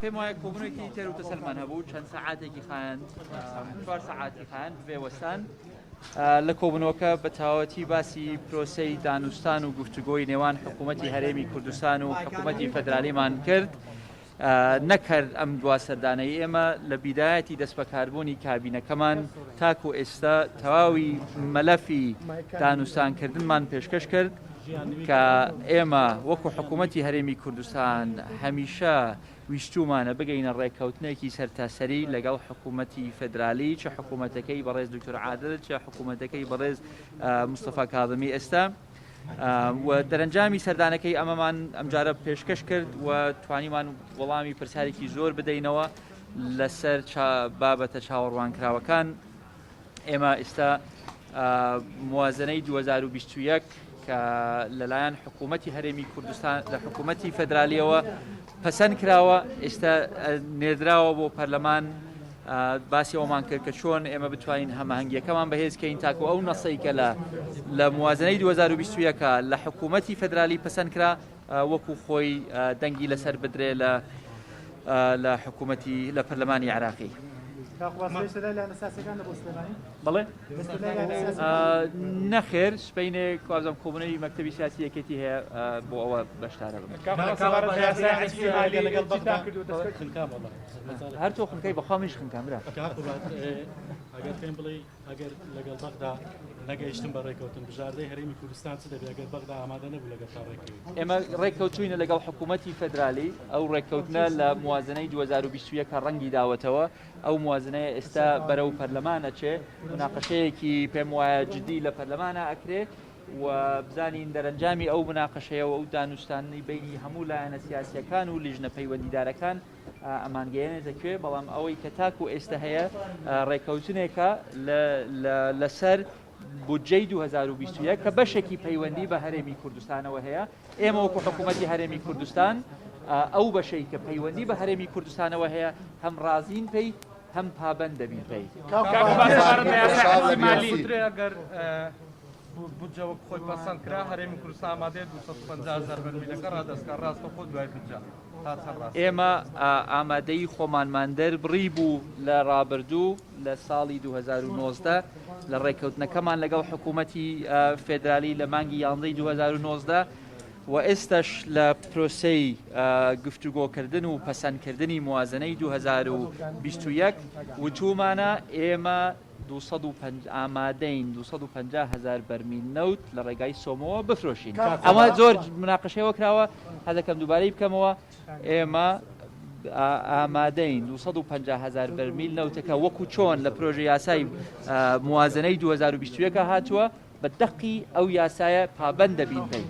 پێم وایە کۆبوونێکی تێر و تەسەلمان هەبوو چەند سەعاتێکی خایاند 4 سەعاتی خایاند بێوەستان لە کۆبوونەوەکە بە تەواوەتی باسی پرۆسەی دانوستان و گفتوگۆی نێوان حکوومەتی هەرێمی کوردستان و حکوومەتی فەدرالیمان کرد نەکرد ئەم دوا سەردانەی ئێمە لە بیدایەتی دەستبەکاربوونی کابینەکەمان تاکو ئێستا تەواوی مەلەفی دانوستانکردنمان پێشکەش کرد کە ئێمە وەکو حکوومەتی هەرێمی کوردستان هەمیشە ویستومانە بگەینە ڕێککەوتنێکی سەرتاسەری لەگەڵ حکوومەتی فەدرالی چه حکوومەتەکەی بەڕێز دکتۆر عادل چه حکوومەتەکەی بەڕێز مستەفا کاظمی ئێستا و دەرەنجامی سەردانەکەی ئەمەمان ئەمجارە پێشکەش کرد و توانیمان وەڵامی پرسیارێکی زۆر بدەینەوە لەسەر بابەتە چاوەڕوانکراوەکان. ئێمە ئێستا موازنەی 2021 کە لەلایەن حکوومەتی هەرێمی کوردستان لە حکوومەتی فەدرالیەوە پەسەند کراوە ئێستا نێردراوە بۆ پەرلەمان باسی ئەومان کرد کە چۆن ئێمە بتوانین هەماهەنگیەکەمان بەهێزکەین تاکو ئەو نەسەی کە لە موازنەی 2021 لە حکوومەتی فەدرالی پەسەند کرا وەکو خۆی دەنگی لەسەر بدرێ لە حکوومەتی لە پەرلەمانی عراقی. بەڵێ نەخێر سپینێک وازم کۆبوونەی مەکتەبی سیاسی یەکێتی هەیە بۆ ئەوە بەشدارە هەر تۆ خنکەی بەخوا منیش خنکام برا ئەگەر پێم بڵێ ئەگەر لەگەڵ بەغدا نەگەیشتم بە ڕێکەوتن بژاردەی هەرێمی کوردستان چ دەبێت ئەگەر بەغدا ئامادە نەبوو لەگەڵ تا ڕێکەوت ئێمە ڕێککەوتوینە لەگەڵ حکوومەتی فەدرالی ئەو ڕێککەوتنە لە موازنەی 2021 ڕەنگی داوەتەوە ئەو موازنەیە ئێستا بەرەو پەرلەمانە چێ مناقەشەیەکی پێم وایە جدی لە پەرلەمانە ئەکرێ و بزانین دەرەنجامی ئەو مناقەشەیە و ئەو دانوستانی بینی هەموو لایەنە سیاسیەکان و لیژنە پەیوەندیدارەکان ئەمانگەیەنێتە بەڵام ئەوەی کە تاکو ئێستا هەیە ڕێککەوتنێکە لەسەر بودجەی 2021 کە بەشێکی پەیوەندی بە هەرێمی کوردستانەوە هەیە. ئێمە وەکو حکوومەتی هەرێمی کوردستان ئەو بەشەی کە پەیوەندی بە هەرێمی کوردستانەوە هەیە هەم ڕازین پێی هەم پابەند دەبین پێی. بودجە وەک خۆی پەسەند کرا هەرێمی کوردستان ئامادەیە 250,000 بەرمیلەکە ڕادەستکە ڕاستە خۆ دوای بودجە ئێمە ئامادەی خۆمانمان دەربڕی بوو لە ڕابردوو لە ساڵی 2019 لە ڕێککەوتنەکەمان لەگەڵ حکوومەتی فێدرالی لە مانگی 11 2019 و ئێستش لە پرۆسەی گفتوگۆکردن و پەسەندکردنی موازنەی 2021 وتومانە ئێمە ئامادەین 250,000 بەرمیل نەوت لە ڕێگای سۆمەوە بفرۆشین. ئەمە زۆر مناقەشەوە کراوە هەدەکەم دووبارەی بکەمەوە ئێمە ئامادەین 250,000 بەرمیل نەوتەکە وەکو چۆن لە پرۆژە یاسای موازنەی 2021 هاتووە بە دەقی ئەو یاسایە پابەند دەبین پێی.